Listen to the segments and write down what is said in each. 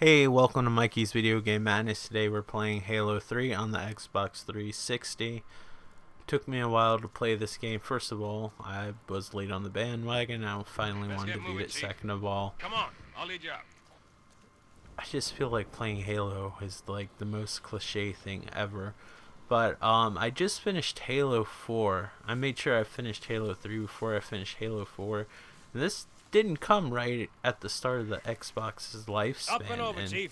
Hey, welcome to Mikey's Video Game Madness. Today we're playing Halo 3 on the Xbox 360. Took me a while to play this game. First of all, I was late on the bandwagon. I finally wanted to beat it. Second of all, come on, I'll lead you out. I just feel like playing Halo is like the most cliche thing ever. But I just finished Halo 4. I made sure I finished Halo 3 before I finished Halo 4. And this didn't come right at the start of the Xbox's lifespan. Up and over, Chief.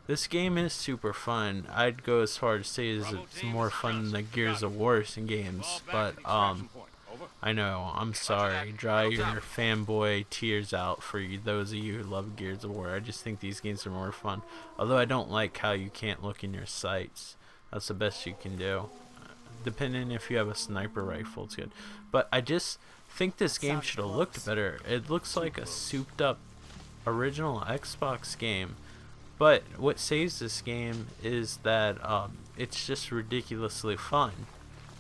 This game is super fun. I'd go as far as to say it's more fun than the Gears of War games, but I know, I'm sorry. Dry your fanboy tears out for those of you who love Gears of War. I just think these games are more fun. Although I don't like how you can't look in your sights. That's the best you can do. Depending if you have a sniper rifle, it's good. But I just think this game should have looked better. It looks like a souped up original Xbox game. But what saves this game is that it's just ridiculously fun.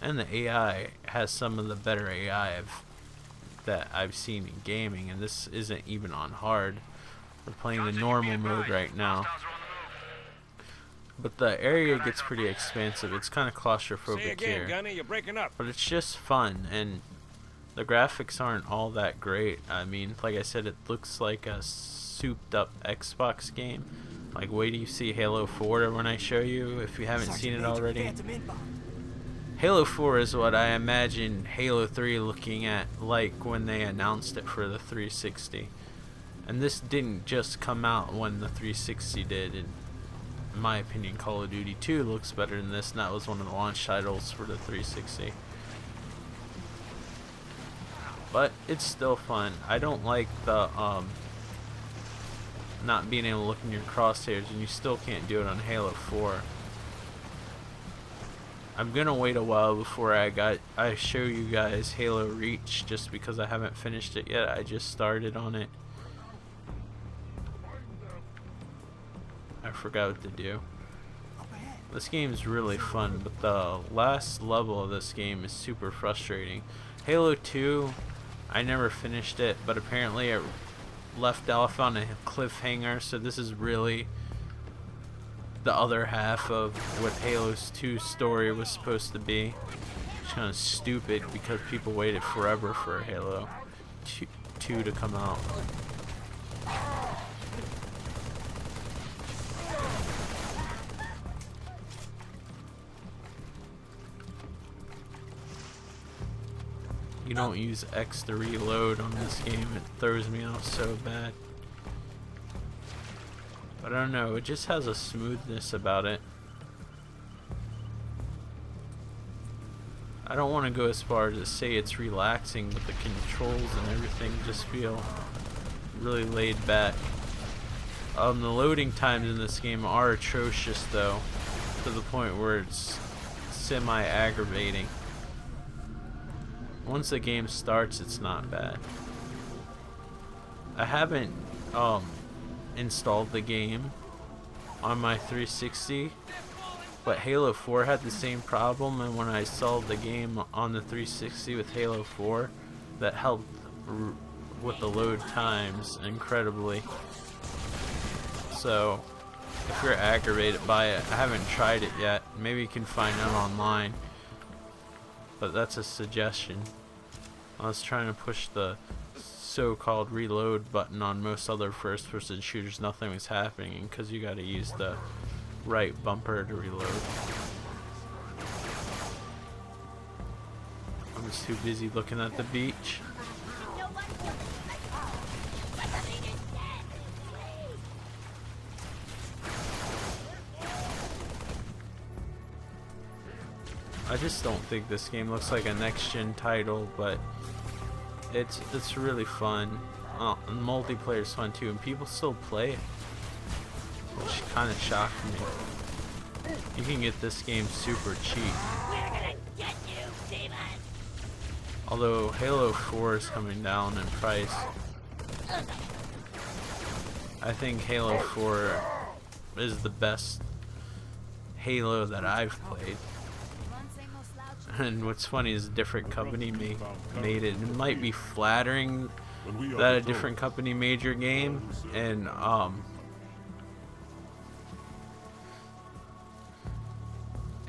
And the AI has some of the better AI that I've seen in gaming. And this isn't even on hard. We're playing the normal mode right now. But the area gets pretty expansive. It's kind of claustrophobic here. Gunny, you're breaking up. But it's just fun. And the graphics aren't all that great. I mean, like I said, it looks like a souped up Xbox game. Like, wait till you see Halo 4 when I show you, if you haven't seen it already. Halo 4 is what I imagine Halo 3 looking at like when they announced it for the 360. And this didn't just come out when the 360 did. And in my opinion, Call of Duty 2 looks better than this, and that was one of the launch titles for the 360. But it's still fun. I don't like the not being able to look in your crosshairs, and you still can't do it on Halo 4. I'm gonna wait a while before I show you guys Halo Reach, just because I haven't finished it yet. I just started on it. I forgot what to do. This game is really fun, but the last level of this game is super frustrating. Halo 2, I never finished it, but apparently it left off on a cliffhanger, so this is really the other half of what Halo's 2 story was supposed to be. It's kind of stupid because people waited forever for Halo 2 to come out. You don't use X to reload on this game. It throws me out so bad. But I don't know, it just has a smoothness about it. I don't want to go as far as to say it's relaxing, but the controls and everything just feel really laid back. The loading times in this game are atrocious though, to the point where it's semi-aggravating. Once the game starts, it's not bad. I haven't installed the game on my 360, but Halo 4 had the same problem, and when I installed the game on the 360 with Halo 4, that helped with the load times incredibly. So if you're aggravated by it, I haven't tried it yet. Maybe you can find out online. But that's a suggestion. I was trying to push the so-called reload button on most other first-person shooters. Nothing was happening because you got to use the right bumper to reload. I was too busy looking at the beach. I just don't think this game looks like a next-gen title, but it's really fun. And multiplayer's fun too, and people still play it, which kind of shocked me. You can get this game super cheap. We're gonna get you, demon! Although Halo 4 is coming down in price. I think Halo 4 is the best Halo that I've played. And what's funny is a different company made it. It might be flattering that a different company made your game, and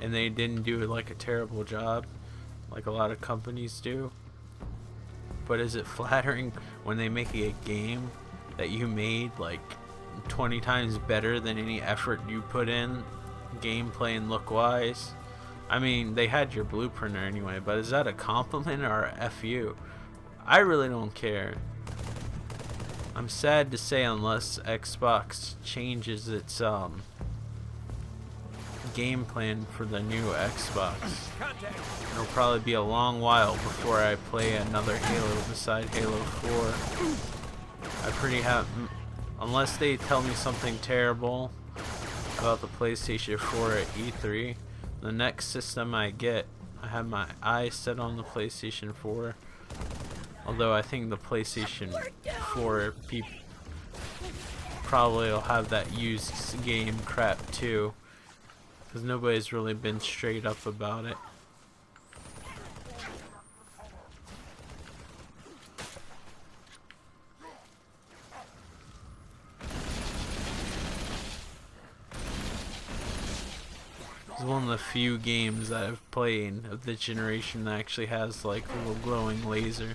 and they didn't do like a terrible job like a lot of companies do. But is it flattering when they make a game that you made like 20 times better than any effort you put in, gameplay and look wise? I mean, they had your blueprint anyway, but is that a compliment or a FU? I really don't care. I'm sad to say, unless Xbox changes its game plan for the new Xbox, it'll probably be a long while before I play another Halo beside Halo 4. Unless they tell me something terrible about the PlayStation 4 at E3, the next system I get, I have my eyes set on the PlayStation 4. Although I think the PlayStation 4 people probably will have that used game crap too, because nobody's really been straight up about it. It's one of the few games that I've played of the generation that actually has like a little glowing laser.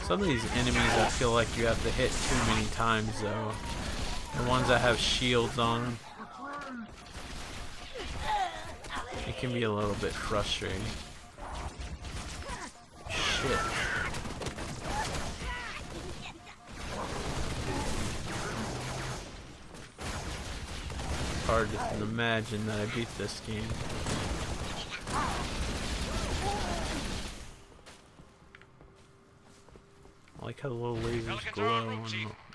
Some of these enemies I feel like you have to hit too many times though. The ones that have shields on them. It can be a little bit frustrating. Shit. It's hard to imagine that I beat this game. I like how the little lasers glow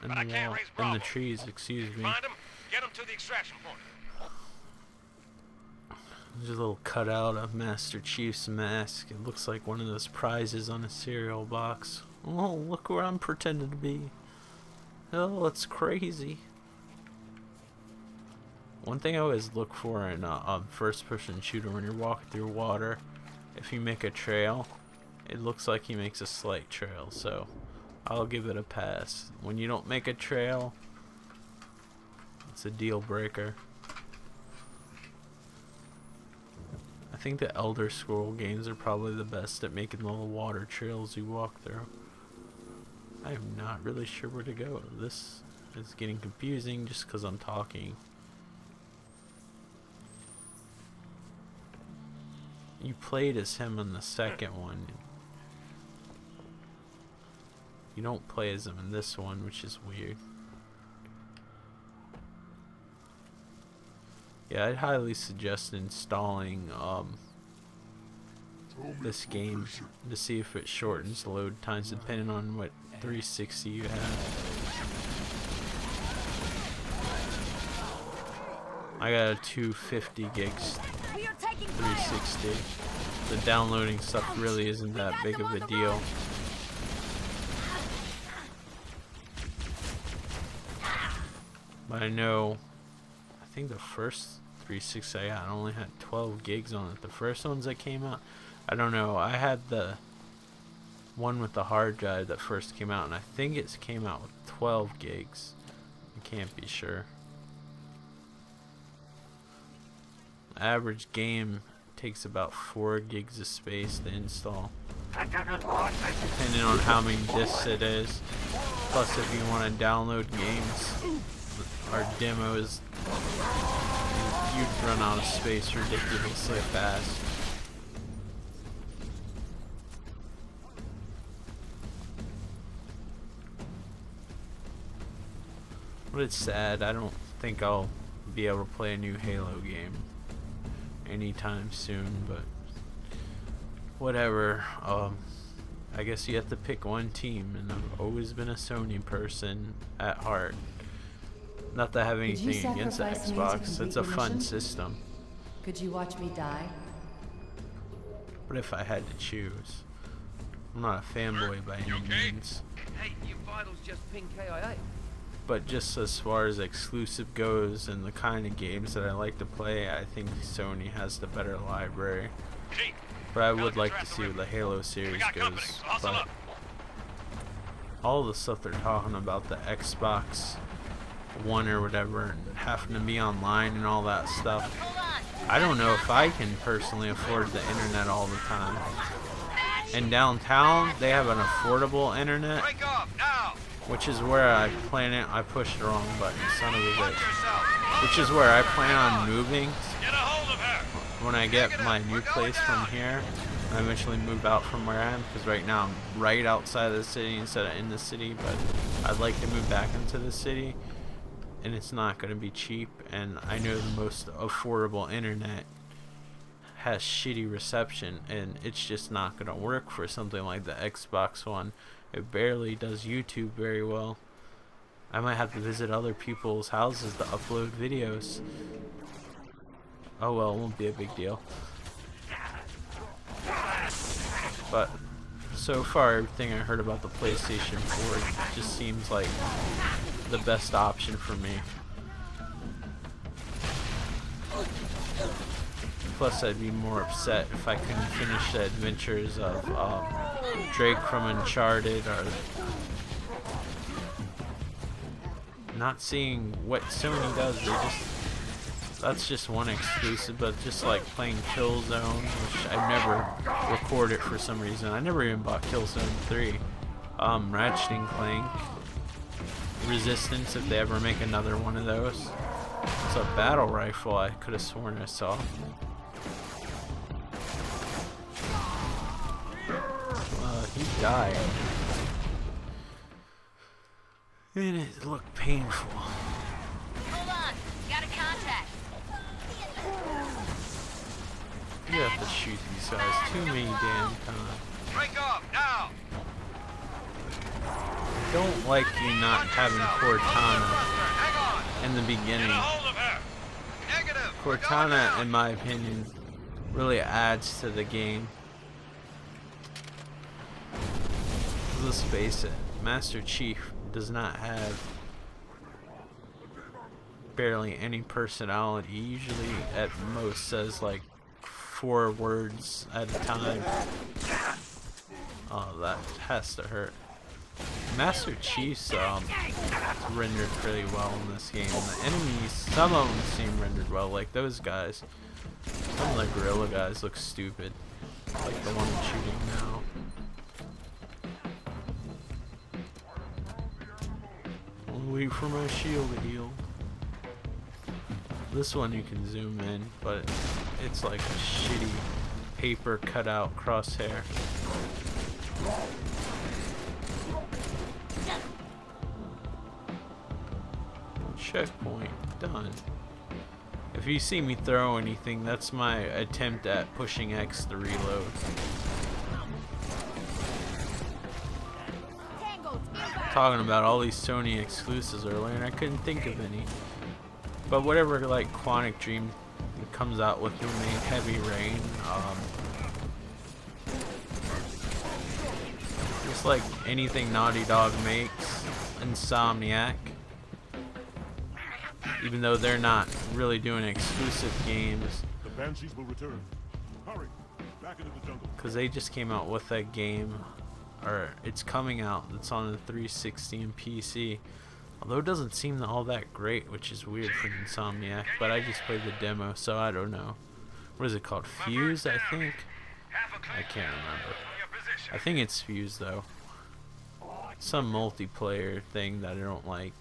in the trees, excuse me. Find 'em, get 'em to the extraction point. There's a little cutout of Master Chief's mask. It looks like one of those prizes on a cereal box. Oh, look where I'm pretending to be. Oh, it's crazy. One thing I always look for in a first-person shooter when you're walking through water, if you make a trail, it looks like he makes a slight trail, so I'll give it a pass. When you don't make a trail, it's a deal breaker. I think the Elder Scrolls games are probably the best at making little water trails you walk through. I am not really sure where to go. This is getting confusing just because I'm talking. You played as him in the second one. You don't play as him in this one, which is weird. Yeah, I'd highly suggest installing this game to see if it shortens load times depending on what 360 you have. I got a 250 gigs 360. The downloading stuff really isn't that big of a deal. But I know, I think the first 360 I got only had 12 gigs on it. The first ones that came out, I don't know. I had the one with the hard drive that first came out, and I think it came out with 12 gigs. I can't be sure. Average game takes about 4 gigs of space to install, depending on how many discs it is. Plus, if you want to download games or demos, you'd run out of space ridiculously fast. But it's sad. I don't think I'll be able to play a new Halo game anytime soon, but whatever. I guess you have to pick one team, and I've always been a Sony person at heart. Not that I have anything against the Xbox, it's a fun system. Could you watch me die? But if I had to choose, I'm not a fanboy by any means. Hey, your vitals just ping KIA. But just as far as exclusive goes and the kind of games that I like to play, I think Sony has the better library. But I would like to see where the Halo series goes. But all the stuff they're talking about the Xbox one or whatever, and having to be online and all that stuff. I don't know if I can personally afford the internet all the time. In downtown, they have an affordable internet, Break off now. which is where I plan it. I pushed the wrong button, son of a bitch. Which is where I plan on moving Get a hold of her. when I get my new place from here. I eventually move out from where I am, because right now I'm right outside of the city instead of in the city, but I'd like to move back into the city, and it's not going to be cheap, and I know the most affordable internet has shitty reception, and it's just not going to work for something like the Xbox One. It barely does YouTube very well. I might have to visit other people's houses to upload videos. Oh well, it won't be a big deal. But so far, everything I heard about the PlayStation 4 just seems like the best option for me. Plus, I'd be more upset if I couldn't finish the adventures of Drake from Uncharted, or not seeing what Sony does. That's just one exclusive, but just like playing Killzone, which I've never recorded for some reason. I never even bought Killzone 3. Ratchet and Clank, Resistance, if they ever make another one of those. It's a battle rifle I could have sworn I saw. He died. And it looked painful. Hold on. Got a contact. You have to shoot these guys too many damn times. Break off now. I don't like you not having Cortana Hang on. in the beginning. Get a hold of her. Negative. Cortana, in my opinion, really adds to the game. Let's face it, Master Chief does not have barely any personality. He usually at most says like 4 words at a time. Oh, that has to hurt. Master Chief's rendered pretty well in this game. The enemies, some of them seem rendered well, like those guys. Some of the gorilla guys look stupid, like the one I'm shooting now. Wait for my shield to heal. This one you can zoom in, but it's like a shitty paper cutout crosshair. Checkpoint done. If you see me throw anything, that's my attempt at pushing X to reload. Talking about all these Sony exclusives earlier, and I couldn't think of any. But whatever, like Quantic Dream comes out with when they Heavy Rain, just like anything Naughty Dog makes, Insomniac, even though they're not really doing exclusive games, The Banshees will return. Hurry, back into the jungle. because they just came out with a game, or it's coming out, it's on the 360 and PC. Although it doesn't seem all that great, which is weird for Insomniac, but I just played the demo, so I don't know. What is it called? Fuse, I think? I can't remember. I think it's Fuse, though. Some multiplayer thing that I don't like.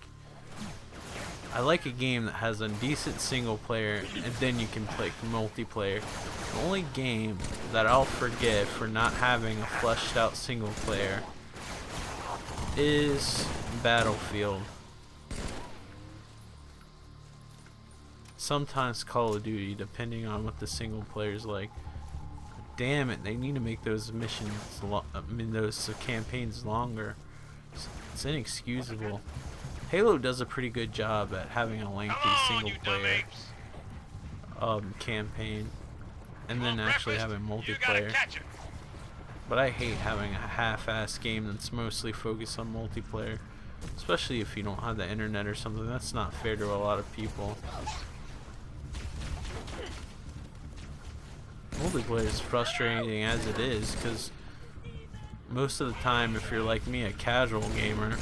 I like a game that has a decent single player, and then you can play multiplayer. The only game that I'll forgive for not having a fleshed out single player is Battlefield. Sometimes Call of Duty, depending on what the single player's like. Damn it, they need to make those missions, those campaigns longer. It's inexcusable. Halo does a pretty good job at having a lengthy single player campaign, and then actually having multiplayer. But I hate having a half-ass game that's mostly focused on multiplayer, especially if you don't have the internet or something. That's not fair to a lot of people. Multiplayer is frustrating as it is, because most of the time, if you're like me, a casual gamer,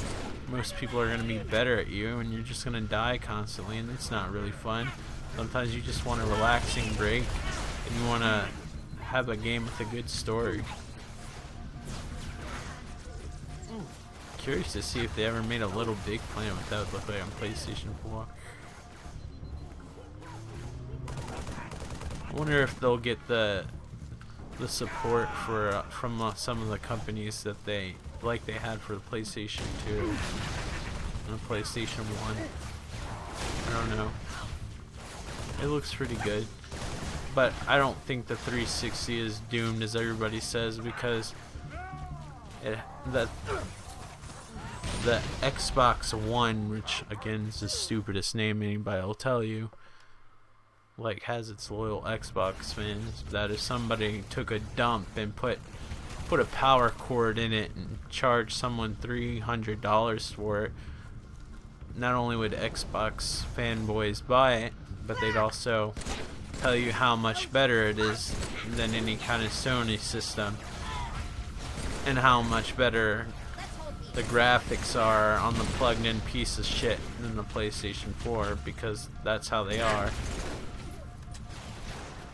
most people are going to be better at you, and you're just going to die constantly, and it's not really fun. Sometimes you just want a relaxing break, and you want to have a game with a good story. Curious to see if they ever made a Little Big Planet with that look like on PlayStation 4. I wonder if they'll get the support for from some of the companies that they had for the PlayStation 2 and the PlayStation 1. I don't know. It looks pretty good, but I don't think the 360 is doomed as everybody says, because the Xbox One, which again is the stupidest name anybody will tell you, like, has its loyal Xbox fans, that if somebody took a dump and put a power cord in it and charged someone $300 for it, not only would Xbox fanboys buy it, but they'd also tell you how much better it is than any kind of Sony system, and how much better the graphics are on the plugged-in piece of shit than the PlayStation 4, because that's how they are.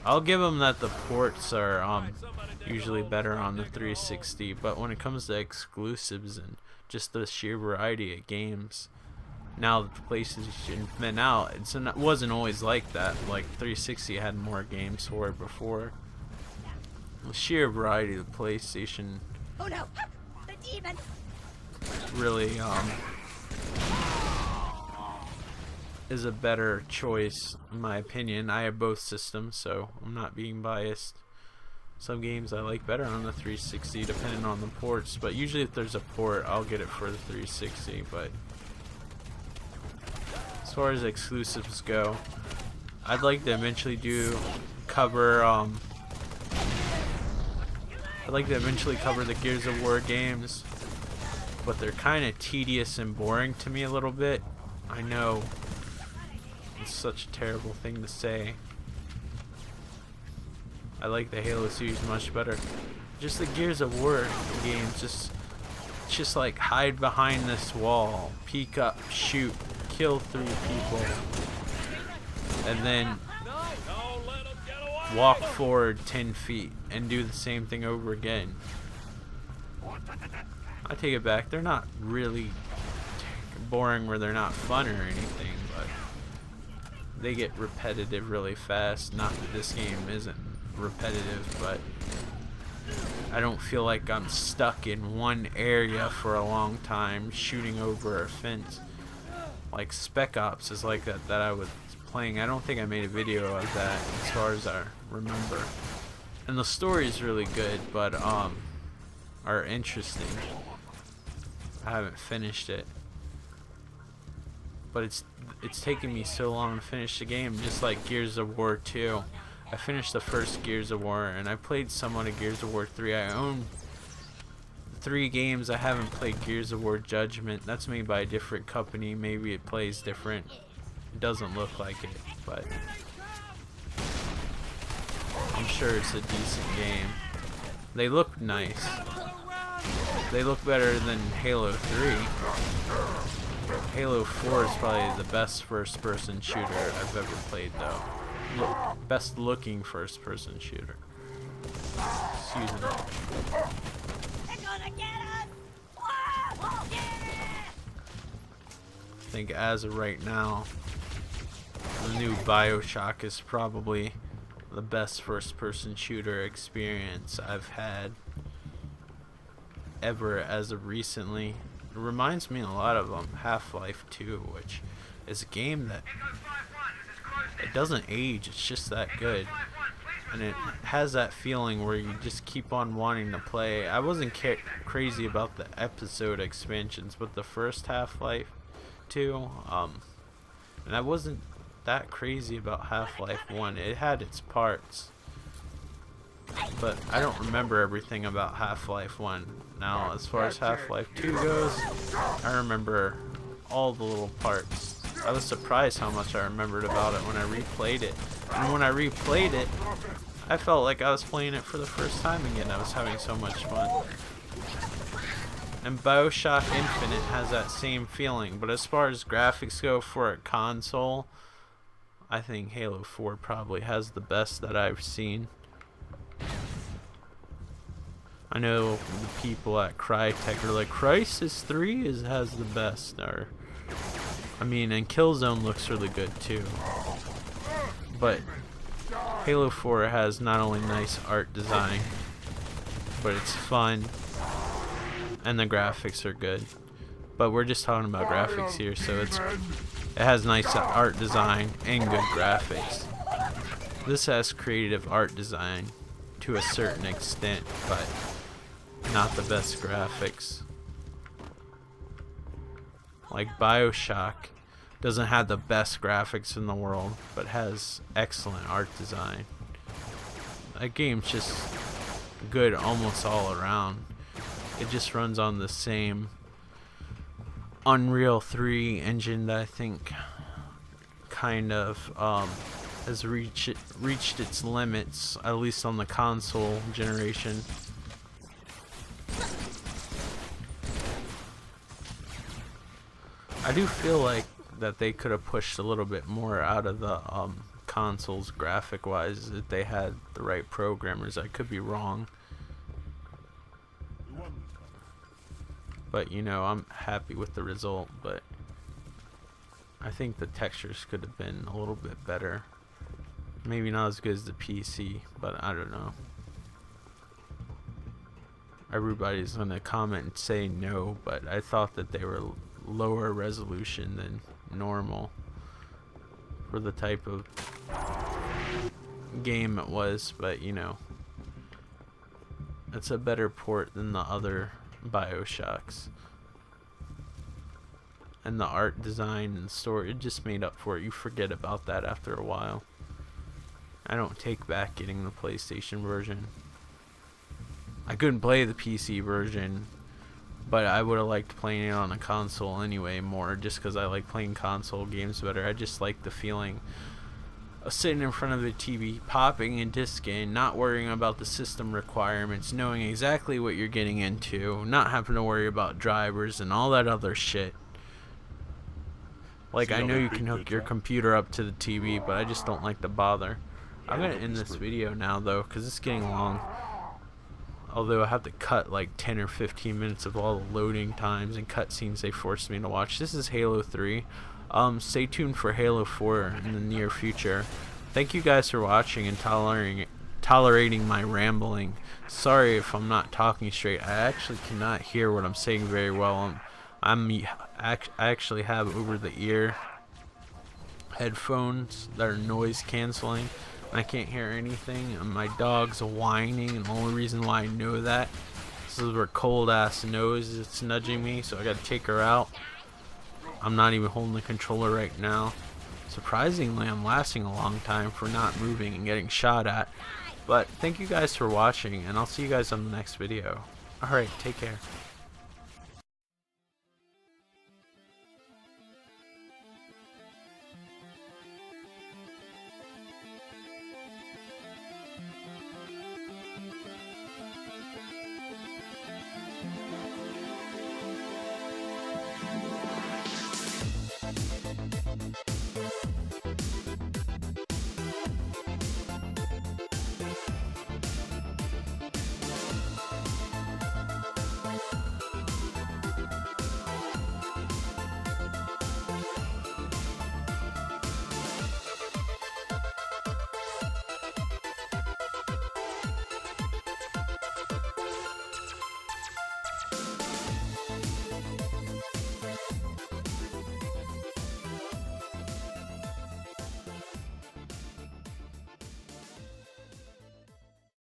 I'll give them that the ports are usually better on the 360, but when it comes to exclusives and just the sheer variety of games, now that the PlayStation's been out, it wasn't always like that. Like 360 had more games for it before. The sheer variety of the PlayStation Oh no! The demon! really is a better choice in my opinion. I have both systems, so I'm not being biased. Some games I like better on the 360 depending on the ports, but usually if there's a port I'll get it for the 360. But as far as exclusives go, I'd like to eventually cover the Gears of War games, but they're kind of tedious and boring to me a little bit. I know it's such a terrible thing to say. I like the Halo series much better. Just the Gears of War games, just like hide behind this wall, peek up, shoot, kill 3 people, and then walk forward 10 feet and do the same thing over again. I take it back, they're not really boring where they're not fun or anything, but they get repetitive really fast. Not that this game isn't repetitive, but I don't feel like I'm stuck in one area for a long time shooting over a fence. Like Spec Ops is like that I was playing. I don't think I made a video of that as far as I remember. And the story is really good, but are interesting. I haven't finished it, but it's taken me so long to finish the game, just like Gears of War 2. I finished the first Gears of War, and I played somewhat of Gears of War 3. I own 3 games. I haven't played Gears of War Judgment. That's made by a different company. Maybe it plays different. It doesn't look like it, but I'm sure it's a decent game. They look nice. They look better than Halo 3. Halo 4 is probably the best first-person shooter I've ever played, though. Best looking first-person shooter. Excuse me. They're gonna get us! Whoa! Yeah! I think as of right now, the new BioShock is probably the best first-person shooter experience I've had ever as of recently. It reminds me a lot of Half-Life 2, which is a game that it doesn't age. It's just that good, and it has that feeling where you just keep on wanting to play. I wasn't crazy about the episode expansions, but the first Half-Life 2, and I wasn't that crazy about Half-Life 1. It had its parts, but I don't remember everything about Half-Life 1. Now, as far as Half-Life 2 goes, I remember all the little parts. I was surprised how much I remembered about it when I replayed it. And when I replayed it, I felt like I was playing it for the first time again. I was having so much fun. And BioShock Infinite has that same feeling, but as far as graphics go for a console, I think Halo 4 probably has the best that I've seen. I know the people at Crytek are like, Crysis 3 has the best, or I mean, and Killzone looks really good too. But Halo 4 has not only nice art design, but it's fun, and the graphics are good. But we're just talking about graphics here, so it has nice art design and good graphics. This has creative art design to a certain extent, but not the best graphics. Like BioShock doesn't have the best graphics in the world, but has excellent art design. That game's just good almost all around. It just runs on the same Unreal 3 engine that I think kind of has reached its limits, at least on the console generation. I do feel like that they could have pushed a little bit more out of the consoles graphic wise if they had the right programmers. I could be wrong, but you know, I'm happy with the result. But I think the textures could have been a little bit better. Maybe not as good as the PC, but I don't know. Everybody's gonna comment and say no, but I thought that they were lower resolution than normal for the type of game it was, but you know, it's a better port than the other BioShocks. And the art design and story, it just made up for it. You forget about that after a while. I don't take back getting the PlayStation version. I couldn't play the PC version, but I would have liked playing it on a console anyway more, just because I like playing console games better. I just like the feeling of sitting in front of the TV, popping a disc in, not worrying about the system requirements, knowing exactly what you're getting into, not having to worry about drivers and all that other shit. Like, I know you can hook your computer up to the TV, but I just don't like to bother. I'm going to end this video now, though, because it's getting long. Although I have to cut like 10 or 15 minutes of all the loading times and cutscenes they forced me to watch. This is Halo 3. Stay tuned for Halo 4 in the near future. Thank you guys for watching and tolerating my rambling. Sorry if I'm not talking straight. I actually cannot hear what I'm saying very well. I actually have over-the-ear headphones that are noise canceling. I can't hear anything, and my dog's whining, and the only reason why I know that is her cold ass nose is nudging me, so I gotta take her out. I'm not even holding the controller right now. Surprisingly, I'm lasting a long time for not moving and getting shot at. But thank you guys for watching, and I'll see you guys on the next video. Alright, take care.